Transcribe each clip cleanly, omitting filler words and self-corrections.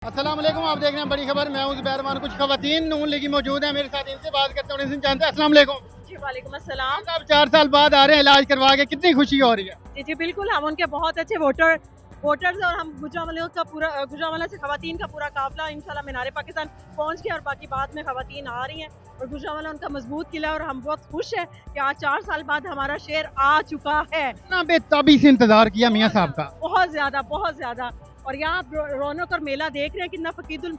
अस्सलाम वालेकुम, आप देख रहे हैं बड़ी खबर। मैं हूं ज़ुबैर मान। कुछ खवातीन नून लीगी मौजूद हैं मेरे साथ, इनसे बात करते हैं, इनसे जानते हैं। अस्सलाम वालेकुम जी वालेकुम अस्सलाम। आप 4 साल बाद आ रहे हैं इलाज करवा के, कितनी खुशी हो रही है? जी जी बिल्कुल, हम उनके बहुत अच्छे वोटर्स और हम गुजरांवाला का पूरा गुजरांवाला से खवातीन का पूरा काफिला इंशाल्लाह मीनार पाकिस्तान पहुंच गया और बाकी बाद में खवातीन आ रही हैं और गुजरांवाला उनका मजबूत किला है और हम बहुत खुश हैं कि आज 4 साल बाद हमारा शेर आ चुका है। इतना बेताबी से इंतजार किया मियाँ साहब का। बहुत ज्यादा। और यहाँ आप रौनक और मेला देख रहे हैं, कितना फकीदुल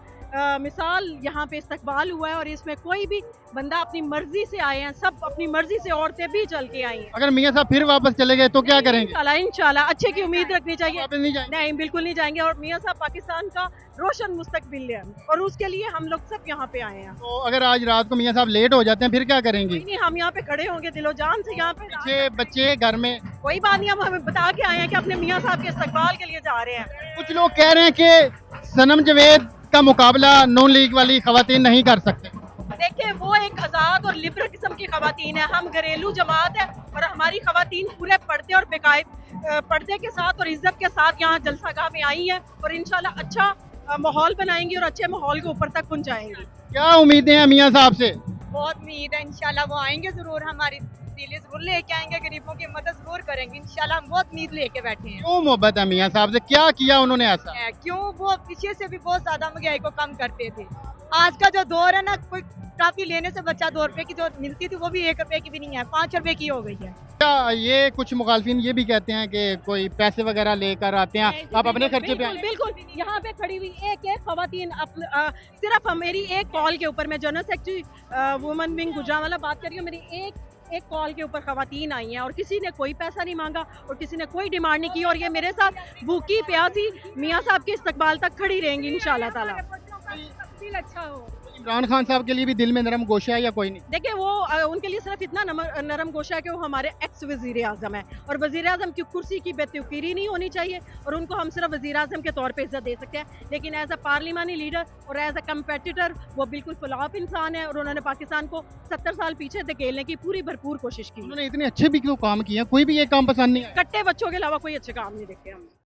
मिसाल यहाँ पे इस्तकबाल हुआ है और इसमें कोई भी बंदा अपनी मर्जी से आए हैं, सब अपनी मर्जी से, औरतें भी चल के आई हैं। अगर मियाँ साहब फिर वापस चले गए तो क्या करेंगे? इंशाल्लाह अच्छे की उम्मीद रखनी चाहिए। वापस नहीं जाएंगे? नहीं, बिल्कुल नहीं जाएंगे और मियाँ साहब पाकिस्तान का रोशन मुस्तकबिल है और उसके लिए हम लोग सब यहाँ पे आए हैं। तो अगर आज रात को मियाँ साहब लेट हो जाते हैं फिर क्या करेंगे? नहीं, हम यहाँ पे खड़े होंगे दिलो जान से यहाँ पे। पीछे बच्चे घर में? कोई बात नहीं, हम हमें बता के आए हैं कि अपने मियाँ साहब के इस्तकबाल के लिए जा रहे हैं। कुछ लोग कह रहे हैं कि सनम जवेद का मुकाबला नून लीग वाली खवातीन नहीं कर सकते। देखिए, वो एक आज़ाद और लिबरल किस्म की खवातीन है, हम घरेलू जमात है और हमारी खवातीन पूरे पर्दे और बेकायद पर्दे के साथ और इज्जत के साथ यहाँ जलसागाह में आई हैं और इंशाल्लाह अच्छा माहौल बनाएंगी और अच्छे माहौल को ऊपर तक पहुँचाएंगी। क्या उम्मीदें हैं मियाँ साहब से? बहुत उम्मीद है, इंशाल्लाह वो आएंगे जरूर, हमारी दिल जरूर लेके आएंगे, गरीबों की मदद जरूर करेंगे इंशाल्लाह। हम बहुत उम्मीद लेके बैठे हैं। क्यों मोहब्बत है मियाँ साहब से? क्या किया उन्होंने ऐसा? क्यों, वो पीछे से भी बहुत ज्यादा महंगाई को कम करते थे। आज का जो दौर है ना, कोई टॉफी लेने से बच्चा 2 रुपए की जो मिलती थी वो भी 1 रुपए की भी नहीं है, 5 रुपए की हो गई है। क्या ये कुछ मुखालफिन ये भी कहते हैं कि कोई पैसे वगैरह लेकर आते हैं, आप अपने खर्चे पे आए? बिल्कुल, यहाँ पे खड़ी हुई एक खवातीन सिर्फ मेरी एक कॉल के ऊपर, मैं general secretary women wing Gujranwala बात कर रही हूँ, मेरी एक कॉल के ऊपर खवातीन आई हैं और किसी ने कोई पैसा नहीं मांगा और किसी ने कोई डिमांड नहीं की और ये मेरे साथ भूखी प्यासी मियाँ साहब के इस्तकबाल तक खड़ी रहेंगी इंशाल्लाह ताला। अच्छा हो। इमरान खान साहब के लिए भी दिल में नरम गोशा है या कोई नहीं? देखिए, वो उनके लिए सिर्फ इतना नरम गोशा है कि वो हमारे एक्स वजीर आजम है और वजीर आजम की कुर्सी की बेतुकीरी नहीं होनी चाहिए और उनको हम सिर्फ वजीर आजम के तौर पे इज्जत दे सकते हैं, लेकिन एज अ पार्लिमानी लीडर और एज अ कम्पेटिटर वो बिल्कुल फुलाफ इंसान है और उन्होंने पाकिस्तान को 70 साल पीछे धकेलने की पूरी भरपूर कोशिश की। उन्होंने इतने अच्छे भी क्यों काम किए? कोई भी ये काम पसंद नहीं है? कट्टे बच्चों के अलावा कोई अच्छे काम नहीं देखते हम।